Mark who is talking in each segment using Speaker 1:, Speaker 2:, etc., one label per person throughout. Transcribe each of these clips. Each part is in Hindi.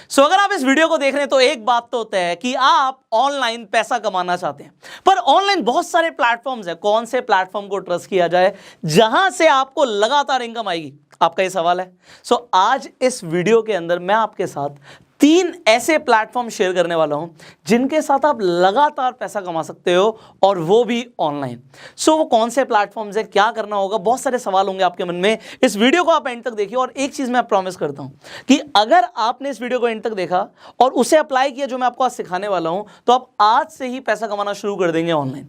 Speaker 1: सो अगर आप इस वीडियो को देख रहे हैं तो एक बात तो होता है कि आप ऑनलाइन पैसा कमाना चाहते हैं, पर ऑनलाइन बहुत सारे प्लेटफॉर्म्स हैं, कौन से प्लेटफॉर्म को ट्रस्ट किया जाए जहां से आपको लगातार इनकम आएगी, आपका ये सवाल है। सो आज इस वीडियो के अंदर मैं आपके साथ 3 ऐसे प्लेटफॉर्म शेयर करने वाला हूं जिनके साथ आप लगातार पैसा कमा सकते हो, और वो भी ऑनलाइन। सो वो कौन से प्लेटफॉर्म्स है, क्या करना होगा, बहुत सारे सवाल होंगे आपके मन में। इस वीडियो को आप एंड तक देखिए, और एक चीज मैं प्रॉमिस करता हूं कि अगर आपने इस वीडियो को एंड तक देखा और उसे अप्लाई किया जो मैं आपको आज सिखाने वाला हूं, तो आप आज से ही पैसा कमाना शुरू कर देंगे ऑनलाइन।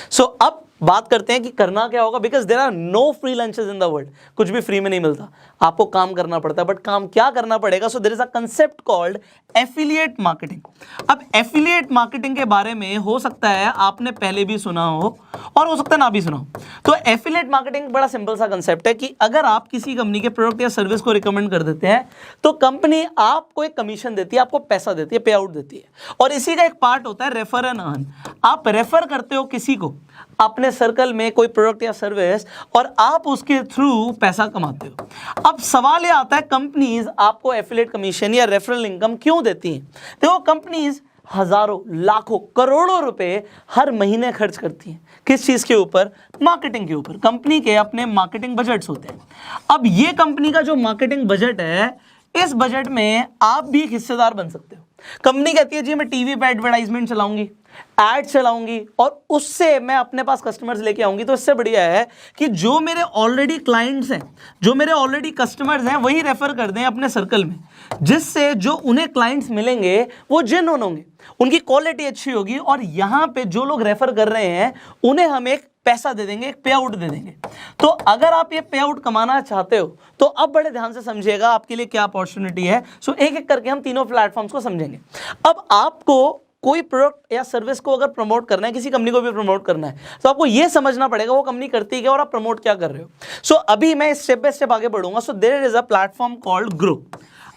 Speaker 1: सो अब बात करते हैं कि करना क्या होगा, because there are no free lunches in the world. कुछ भी फ्री में नहीं मिलता, आपको काम करना पड़ता है। बट काम क्या करना पड़ेगा? So there is a concept called affiliate marketing. अब एफिलिएट मार्केटिंग के बारे में हो सकता है आपने पहले भी सुना हो और हो सकता है ना भी सुना हो। तो एफिलिएट मार्केटिंग बड़ा सिंपल सा कंसेप्ट है कि अगर आप किसी कंपनी के प्रोडक्ट या सर्विस को रिकमेंड कर देते हैं तो कंपनी आपको एक कमीशन देती है, आपको पैसा देती है, पे आउट देती है। और इसी का एक पार्ट होता है रेफर एंड अर्न। आप रेफर करते हो किसी को अपने सर्कल में कोई प्रोडक्ट या सर्विस, और आप उसके थ्रू पैसा कमाते हो। अब सवाल ये आता है, कंपनीज आपको एफिलिएट कमीशन या रेफरल इनकम क्यों देती हैं? देखो, कंपनीज हजारों, लाखों, करोड़ों रुपए हर महीने खर्च करती हैं। किस चीज के ऊपर? मार्केटिंग के ऊपर। कंपनी के अपने मार्केटिंग बजट्स होते हैं। अब ये कंपनी का जो मार्केटिंग बजट है, इस बजट में आप भी एक हिस्सेदार बन सकते हो। कंपनी कहती है जी मैं टीवी पे एडवर्टाइजमेंट चलाऊंगी, एड चलाऊंगी, और उससे मैं अपने पास कस्टमर्स लेके आऊंगी। तो इससे बढ़िया है कि जो मेरे ऑलरेडी क्लाइंट्स हैं, जो मेरे ऑलरेडी कस्टमर्स हैं, वही रेफर कर दें अपने सर्कल में, जिससे जो उन्हें क्लाइंट्स मिलेंगे वो जेन्युइन होंगे, उनकी क्वालिटी अच्छी होगी, और यहाँ पे जो लोग रेफर कर रहे हैं उन्हें हम एक पैसा दे देंगे, एक पे आउट दे देंगे। तो अगर आप ये पे आउट कमाना चाहते हो तो अब बड़े ध्यान से समझिएगा आपके लिए क्या अपॉर्चुनिटी है। सो एक एक करके हम तीनों प्लेटफॉर्म्स को समझेंगे। अब आपको कोई प्रोडक्ट या सर्विस को अगर प्रमोट करना है, किसी कंपनी को भी प्रमोट करना है, तो आपको यह समझना पड़ेगा वो कंपनी करती है और आप प्रमोट क्या कर रहे हो। सो अभी मैं स्टेप बाय स्टेप आगे बढ़ूंगा। So there is a platform called Groww.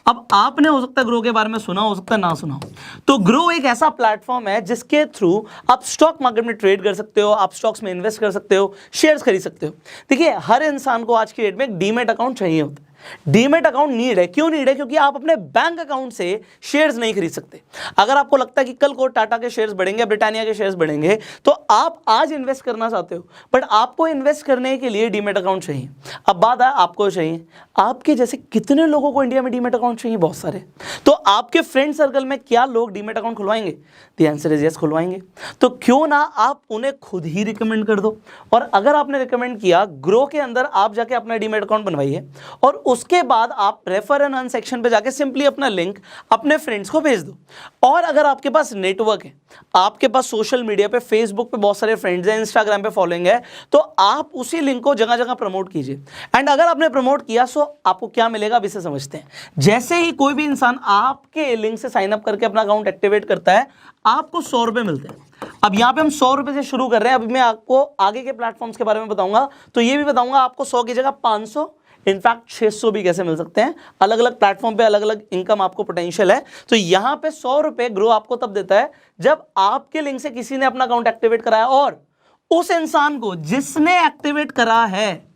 Speaker 1: अब आपने हो सकता है ग्रो के बारे में सुना, हो सकता है ना सुना हो। तो ग्रो एक ऐसा प्लेटफॉर्म है जिसके थ्रू आप स्टॉक मार्केट में ट्रेड कर सकते हो, आप स्टॉक्स में इन्वेस्ट कर सकते हो, शेयर्स खरीद सकते हो। देखिए, हर इंसान को आज की डेट में एक डीमैट अकाउंट चाहिए होता है। डीमैट अकाउंट नीड है। क्यों नीड है? क्योंकि आप अपने बैंक अकाउंट से शेयर्स नहीं खरीद सकते। अगर आपको लगता है कि कल को टाटा के शेयर्स बढ़ेंगे, ब्रिटानिया के शेयर्स बढ़ेंगे, तो आप आज इन्वेस्ट करना चाहते हो, बट आपको इन्वेस्ट करने के लिए डीमैट अकाउंट चाहिए। अब बात है आपको चाहिए, आपके जैसे कितने लोगों को इंडिया में डीमैट अकाउंट चाहिए? बहुत सारे। तो आपके फ्रेंड सर्कल में क्या लोग डीमैट अकाउंट खुलवाएंगे? द आंसर इज यस, खुलवाएंगे। तो क्यों ना आप उन्हें खुद ही रिकमेंड कर दो, और अगर आपने रिकमेंड किया, ग्रो के अंदर आप जाके अपना डीमैट अकाउंट बनवाइए, और उसके बाद आप रेफर एंड अर्न सेक्शन पे जाके सिंपली अपना लिंक अपने फ्रेंड्स को भेज दो। और अगर आपके पास नेटवर्क है, आपके पास सोशल मीडिया पे, फेसबुक पे बहुत सारे फ्रेंड्स हैं, इंस्टाग्राम पे फॉलोइंग है, तो आप उसी लिंक को जगह जगह प्रमोट कीजिए। एंड अगर आपने प्रमोट किया, सो आपको क्या मिलेगा अब इसे समझते हैं। जैसे ही कोई भी इंसान आपके लिंक से साइन अप करके अपना अकाउंट एक्टिवेट करता है, आपको 100 रुपए मिलते हैं। अब यहाँ पे हम 100 रुपए से शुरू कर रहे हैं। अभी मैं आपको आगे के प्लेटफॉर्म्स के बारे में बताऊंगा, तो ये भी बताऊंगा आपको 100 की जगह 500, इनफैक्ट 600 भी कैसे मिल सकते हैं। अलग अलग प्लेटफॉर्म पे अलग अलग इनकम आपको पोटेंशियल है। तो यहाँ पे 100 रुपए ग्रो आपको तब देता है जब आपके लिंक से किसी ने अपना अकाउंट एक्टिवेट कराया, और उस इंसान को जिसने एक्टिवेट करा है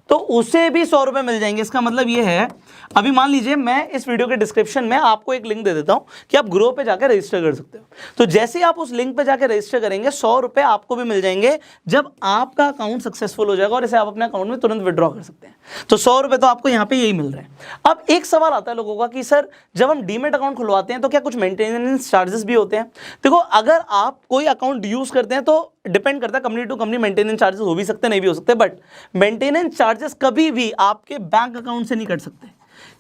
Speaker 1: तो उसे भी 100 रुपए मिल जाएंगे। इसका मतलब ये है, अभी मान लीजिए मैं इस वीडियो के डिस्क्रिप्शन में आपको एक लिंक दे देता हूं कि आप ग्रो पे जाकर रजिस्टर कर सकते हो। तो जैसे ही आप उस लिंक पे जाकर रजिस्टर करेंगे, 100 रुपए आपको भी मिल जाएंगे जब आपका अकाउंट सक्सेसफुल हो जाएगा, और इसे आप अपने अकाउंट में तुरंत विड्रॉ कर सकते हैं। तो 100 रुपए तो आपको यहाँ पे यही मिल रहा है। अब एक सवाल आता है लोगों का कि सर, जब हम डीमैट अकाउंट खुलवाते हैं तो क्या कुछ मेंटेनेंस चार्जेस भी होते हैं? देखो, अगर आप कोई अकाउंट यूज करते हैं तो डिपेंड करता है, company to company maintenance charges हो भी सकते हैं, नहीं भी हो सकते, बट मेंटेनेंस चार्जेस कभी भी आपके बैंक अकाउंट से नहीं कट सकते।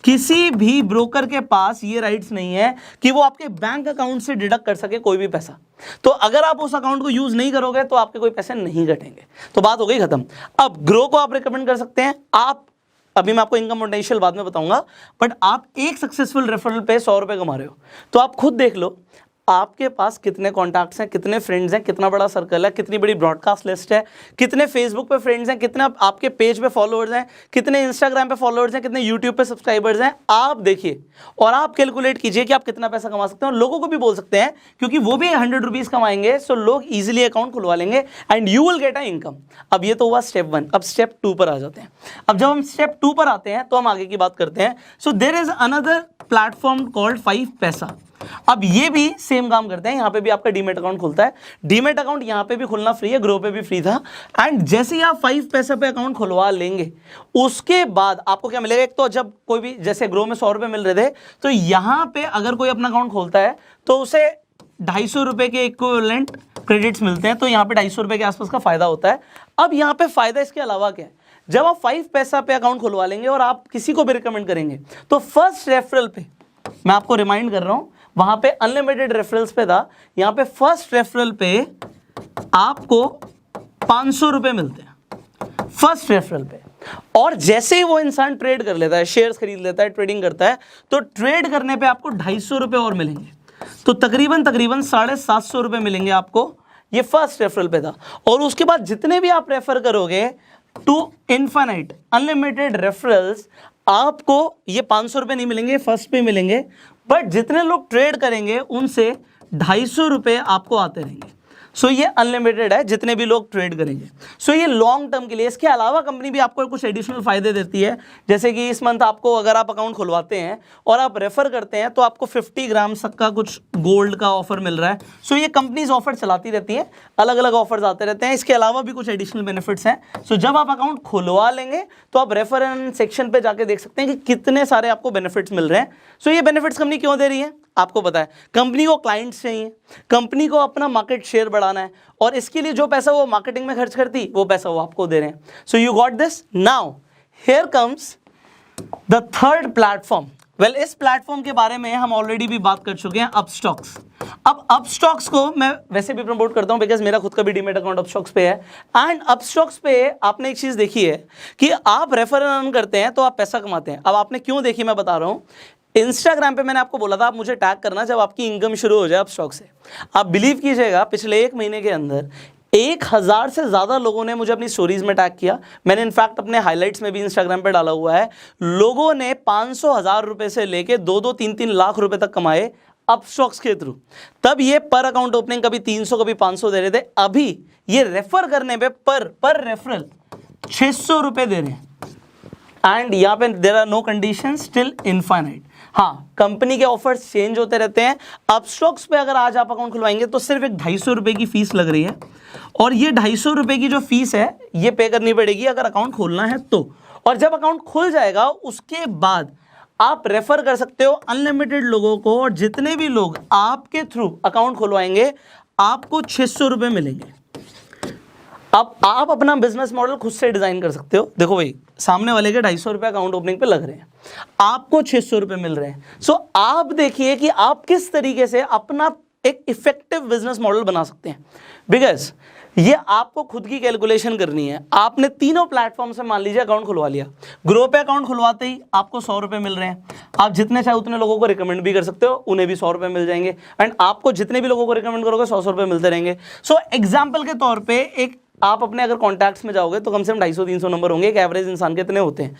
Speaker 1: किसी भी ब्रोकर के पास ये राइट्स नहीं है कि वो आपके बैंक अकाउंट से डिडक्ट कर सके कोई भी पैसा। तो अगर आप उस अकाउंट को यूज नहीं करोगे तो आपके कोई पैसे नहीं कटेंगे। तो बात हो गई खत्म। अब ग्रो को आप रिकमेंड कर सकते हैं। आप, अभी मैं आपको इनकम पोटेंशियल बाद में बताऊंगा, बट आप एक सक्सेसफुल रेफरल पे 100 रुपए कमा रहे हो, तो आप खुद देख लो आपके पास कितने कॉन्टैक्ट्स हैं, कितने फ्रेंड्स हैं, कितना बड़ा सर्कल है, कितनी बड़ी ब्रॉडकास्ट लिस्ट है, कितने फेसबुक पे फ्रेंड्स हैं, कितने आपके पेज पे फॉलोअर्स हैं, कितने इंस्टाग्राम पे फॉलोअर्स हैं, कितने यूट्यूब पे सब्सक्राइबर्स हैं। आप देखिए और आप कैलकुलेट कीजिए कि आप कितना पैसा कमा सकते हैं। और लोगों को भी बोल सकते हैं, क्योंकि वो भी 100 रुपीज़ कमाएंगे, सो लोग ईजिली अकाउंट खुलवा लेंगे and you will get a income. अब ये तो हुआ स्टेप 1। अब स्टेप 2 पर आ जाते हैं। अब जब हम स्टेप 2 पर आते हैं तो हम आगे की बात करते हैं। So there is another platform called 5 Paisa. अब ये भी सेम काम करते हैं, यहाँ पे भी आपका डीमेट अकाउंट खुलता है। डीमेट अकाउंट यहाँ पे भी खुलना फ्री है, ग्रो पे भी फ्री था। एंड जैसे ही आप 5 पैसा पे अकाउंट खुलवा लेंगे उसके बाद आपको क्या मिलेगा, एक तो जब कोई भी जैसे ग्रो में 100 रुपये मिल रहे थे, तो यहाँ पे अगर कोई अपना अकाउंट खोलता है तो उसे 250 रुपये के इक्विवेलेंट क्रेडिट्स मिलते हैं, तो यहाँ पे 250 रुपये के आसपास का फायदा होता है। अब यहाँ पे फायदा इसके अलावा क्या है, जब आप 5 पैसा पे अकाउंट खुलवा लेंगे और आप किसी को भी रिकमेंड करेंगे तो फर्स्ट रेफरल पे, मैं आपको रिमाइंड कर रहा हूं, वहां पे अनलिमिटेड रेफरल्स पे था, यहां पे फर्स्ट रेफरल पे आपको 500 रुपए मिलते हैं फर्स्ट रेफरल पे। और जैसे ही वो इंसान ट्रेड कर लेता है, शेयर्स खरीद लेता है, ट्रेडिंग करता है, तो ट्रेड करने पे आपको 250 रुपए और मिलेंगे, तो तकरीबन 750 रुपए मिलेंगे आपको। ये फर्स्ट रेफरल पे था। और उसके बाद जितने भी आप रेफर करोगे टू इनफाइनाइट अनलिमिटेड रेफरल्स, आपको ये 500 रुपए नहीं मिलेंगे, फर्स्ट पे मिलेंगे, बट जितने लोग ट्रेड करेंगे उनसे 250 रुपए आपको आते रहेंगे। सो ये अनलिमिटेड है जितने भी लोग ट्रेड करेंगे। सो ये लॉन्ग टर्म के लिए। इसके अलावा कंपनी भी आपको कुछ एडिशनल फायदे देती है, जैसे कि इस मंथ आपको अगर आप अकाउंट खुलवाते हैं और आप रेफर करते हैं तो आपको 50 ग्राम तक का कुछ गोल्ड का ऑफर मिल रहा है। सो ये कंपनीज ऑफर चलाती रहती है, अलग अलग ऑफर्स आते रहते हैं। इसके अलावा भी कुछ एडिशनल बेनिफिट्स हैं। सो जब आप अकाउंट खुलवा लेंगे तो आप रेफरेंस सेक्शन पे जाके देख सकते हैं कि कितने सारे आपको बेनिफिट्स मिल रहे हैं। सो ये बेनिफिट्स कंपनी क्यों दे रही है आपको पता है, कंपनी को क्लाइंट्स चाहिए, कंपनी को अपना मार्केट शेयर बढ़ाना है, और इसके लिए जो पैसा वो मार्केटिंग में खर्च करती वो पैसा वो आपको दे रहे हैं। So you got this. Now here comes the third platform. Well, इस प्लेटफॉर्म के बारे में हम ऑलरेडी भी बात कर चुके हैं, अपस्टॉक्स। अब अपस्टॉक्स को मैं वैसे भी प्रमोट करता हूं बिकॉज मेरा खुद का भी डीमेट अकाउंट अपस्टॉक्स पे है। एंड अपस्टॉक्स पे आपने एक चीज देखी है कि आप रेफर अर्न करते हैं तो आप पैसा कमाते हैं। अब आपने क्यों देखी मैं बता रहा हूं। इंस्टाग्राम पे मैंने आपको बोला था आप मुझे टैग करना जब आपकी इनकम शुरू हो जाए अपस्टॉक से। आप बिलीव कीजिएगा पिछले 1 महीने के अंदर 1000 से ज़्यादा लोगों ने मुझे अपनी स्टोरीज में टैग किया। मैंने इनफैक्ट अपने हाइलाइट्स में भी इंस्टाग्राम पे डाला हुआ है। लोगों ने 500,000 रुपए से लेके 2-2, 3-3 लाख रुपए तक कमाए अपस्टॉक्स के थ्रू। तब ये पर अकाउंट ओपनिंग कभी 300 कभी 500 दे रहे थे, अभी ये रेफर करने पे पर रेफरल 600 रुपए दे रहे हैं। एंड यहाँ पे there are no conditions till infinite. हाँ, कंपनी के ऑफर्स चेंज होते रहते हैं। अपस्टॉक्स पे अगर आज आप अकाउंट खुलवाएंगे तो सिर्फ एक 250 रुपए की फीस लग रही है, और ये 250 रुपए की जो फीस है ये पे करनी पड़ेगी अगर अकाउंट खोलना है तो। और जब अकाउंट खुल जाएगा उसके बाद आप रेफर कर सकते हो अनलिमिटेड लोगों को, और जितने भी लोग आपके थ्रू अकाउंट खुलवाएंगे आपको 600 रुपए मिलेंगे। अब आप अपना बिजनेस मॉडल खुद से डिजाइन कर सकते हो। देखो भाई, सामने वाले के 250 रुपये अकाउंट ओपनिंग पे लग रहे हैं, आपको 600 रुपये मिल रहे हैं। सो आप देखिए कि आप किस तरीके से अपना एक इफेक्टिव बिजनेस मॉडल बना सकते हैं। बिकॉज ये आपको खुद की कैलकुलेशन करनी है। आपने तीनों प्लेटफॉर्म से मान लीजिए अकाउंट खुलवा लिया। ग्रो पे अकाउंट खुलवाते ही आपको 100 रुपये मिल रहे हैं। आप जितने चाहे उतने लोगों को रिकमेंड भी कर सकते हो, उन्हें भी 100 रुपये मिल जाएंगे। एंड आपको जितने भी लोगों को रिकमेंड करोगे 100 रुपये मिलते रहेंगे। सो एग्जाम्पल के तौर पर एक आप अपने अगर कॉन्टैक्ट्स में जाओगे तो कम से कम 250-300 नंबर होंगे। एक एवरेज इंसान के इतने होते हैं।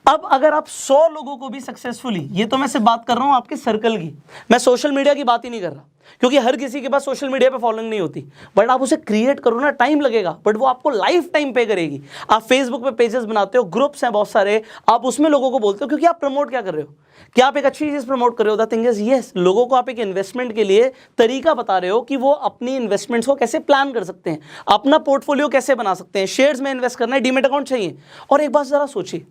Speaker 1: अब अगर आप 100 लोगों को भी सक्सेसफुली, ये तो मैं सिर्फ बात कर रहा हूं आपके सर्कल की, मैं सोशल मीडिया की बात ही नहीं कर रहा, क्योंकि हर किसी के पास सोशल मीडिया पे फॉलोइंग नहीं होती। बट आप उसे क्रिएट करो ना, टाइम लगेगा बट वो आपको लाइफ टाइम पे करेगी। आप फेसबुक पे पेजेस बनाते हो, ग्रुप्स हैं बहुत सारे, आप उसमें लोगों को बोलते हो, क्योंकि आप प्रमोट क्या कर रहे हो, क्या आप एक अच्छी चीज प्रमोट कर रहे हो। द थिंग इज यस, लोगों को आप एक इन्वेस्टमेंट के लिए तरीका बता रहे हो कि वो अपनी इन्वेस्टमेंट्स को कैसे प्लान कर सकते हैं, अपना पोर्टफोलियो कैसे बना सकते हैं। शेयर्स में इन्वेस्ट करना है, डीमेट अकाउंट चाहिए। और एक बात जरा सोचिए,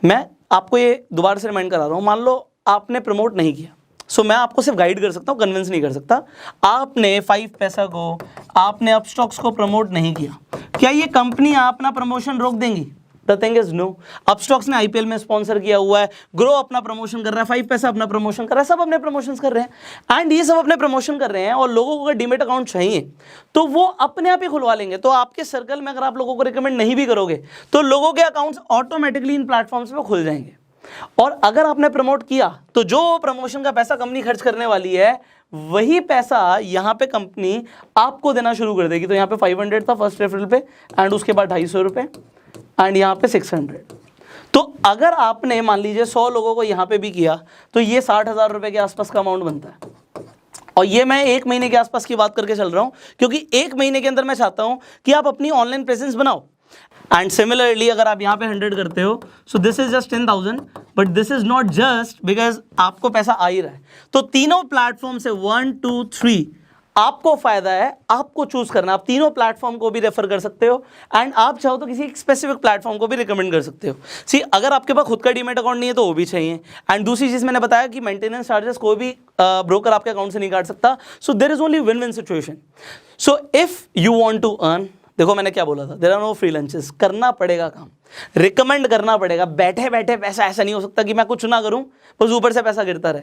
Speaker 1: मैं आपको ये दोबारा से रिमाइंड करा रहा हूं, मान लो आपने प्रमोट नहीं किया, सो मैं आपको सिर्फ गाइड कर सकता हूं, कन्विंस नहीं कर सकता। आपने 5 पैसा को, आपने अपस्टॉक्स को प्रमोट नहीं किया, क्या ये कंपनी अपना प्रमोशन रोक देंगी? The thing is no. Upstox ने आईपीएल में स्पॉन्सर किया हुआ है, ग्रो अपना प्रमोशन कर रहा है, 5 पैसा अपना प्रमोशन कर रहा है, सब अपने प्रमोशंस कर रहे हैं। एंड ये सब अपने प्रमोशन कर रहे हैं, और लोगों को अगर डीमेट अकाउंट चाहिए तो वो अपने आप ही खुलवा लेंगे। तो आपके सर्कल में अगर आप लोगों को रिकमेंड नहीं भी करोगे तो लोगों के अकाउंट्स ऑटोमेटिकली इन प्लेटफॉर्म्स पे खुल जाएंगे। और अगर आपने प्रमोट किया तो जो प्रमोशन का पैसा कंपनी खर्च करने वाली है, वही पैसा यहाँ पे कंपनी आपको देना शुरू कर देगी। तो यहाँ पे 500 था फर्स्ट रेफरल पे, एंड उसके बाद 250 रुपये, एंड यहाँ पे 600। तो अगर आपने मान लीजिए 100 लोगों को यहाँ पे भी किया तो ये 60,000 रुपये के आसपास का अमाउंट बनता है। और ये मैं 1 महीने के आसपास की बात करके चल रहा हूँ, क्योंकि 1 महीने के अंदर मैं चाहता हूँ कि आप अपनी ऑनलाइन प्रेजेंस बनाओ। एंड सिमिलरली अगर आप यहाँ पे 100 करते हो, so this is just 10,000, but this is not just because आपको पैसा आ ही रहा है। तो तीनों प्लेटफॉर्म से 1 2 3 आपको फायदा है, आपको चूज करना। आप तीनों प्लेटफॉर्म को भी रेफर कर सकते हो एंड आप चाहो तो किसी एक स्पेसिफिक प्लेटफॉर्म को भी रिकमेंड कर सकते हो। सी अगर आपके पास खुद का डीमैट अकाउंट नहीं है तो वो भी चाहिए। एंड दूसरी चीज मैंने बताया कि मेंटेनेंस चार्जेस कोई भी ब्रोकर आपके अकाउंट से नहीं काट सकता। So there is only win win situation. So if you want to earn, देखो मैंने क्या बोला था, there are no free lunches, करना पड़ेगा काम, रिकमेंड करना पड़ेगा। बैठे बैठे पैसा ऐसा नहीं हो सकता कि मैं कुछ ना करूं बस ऊपर से पैसा गिरता रहे।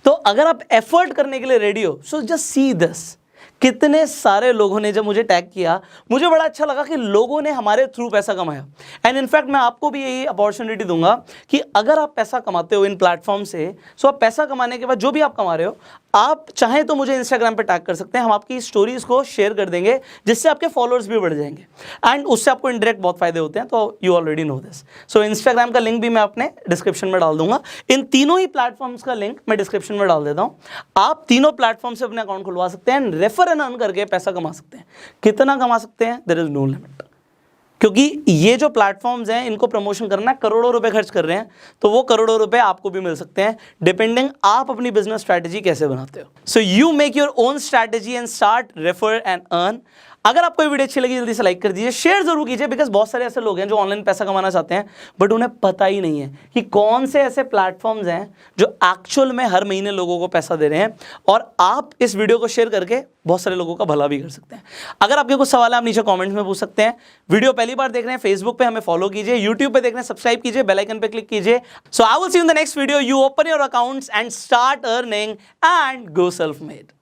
Speaker 1: तो अगर आप एफर्ट करने के लिए रेडी हो, सो जस्ट सी दिस। कितने सारे लोगों ने जब मुझे टैग किया, मुझे बड़ा अच्छा लगा कि लोगों ने हमारे थ्रू पैसा कमाया। एंड इनफैक्ट मैं आपको भी यही अपॉर्चुनिटी दूंगा कि अगर आप पैसा कमाते हो इन प्लेटफॉर्म से, सो आप पैसा कमाने के बाद जो भी आप कमा रहे हो, आप चाहें तो मुझे इंस्टाग्राम पे टैग कर सकते हैं, हम आपकी स्टोरीज को शेयर कर देंगे जिससे आपके फॉलोअर्स भी बढ़ जाएंगे एंड उससे आपको इनडायरेक्ट बहुत फायदे होते हैं। तो you already know this. So Instagram का लिंक भी मैं अपने डिस्क्रिप्शन में डाल दूंगा। इन तीनों ही प्लेटफॉर्म्स का लिंक मैं डिस्क्रिप्शन में डाल देता हूँ। आप तीनों प्लेटफॉर्म से अपने अकाउंट खुलवा सकते हैं एंड रेफर एंड अर्न करके पैसा कमा सकते हैं। कितना कमा सकते हैं, देयर इज नो लिमिट, क्योंकि ये जो प्लेटफॉर्म्स हैं इनको प्रमोशन करना है, करोड़ों रुपए खर्च कर रहे हैं, तो वो करोड़ों रुपए आपको भी मिल सकते हैं डिपेंडिंग आप अपनी बिजनेस स्ट्रैटेजी कैसे बनाते हो। So you make your own strategy and start refer and earn. अगर आपको ये वीडियो अच्छी लगी जल्दी से लाइक कर दीजिए, शेयर जरूर कीजिए, बिकॉज बहुत सारे ऐसे लोग हैं जो ऑनलाइन पैसा कमाना चाहते हैं बट उन्हें पता ही नहीं है कि कौन से ऐसे प्लेटफॉर्म्स हैं जो एक्चुअल में हर महीने लोगों को पैसा दे रहे हैं। और आप इस वीडियो को शेयर करके बहुत सारे लोगों का भला भी कर सकते हैं। अगर आपके कुछ सवाल है आप नीचे कमेंट्स में पूछ सकते हैं। वीडियो पहली बार देख रहे हैं फेसबुक पे हमें फॉलो कीजिए, यूट्यूब पे देख रहे हैं सब्सक्राइब कीजिए, बेल आइकन पे क्लिक कीजिए। So I will see you in the next video. You open your accounts and start earning and go self made.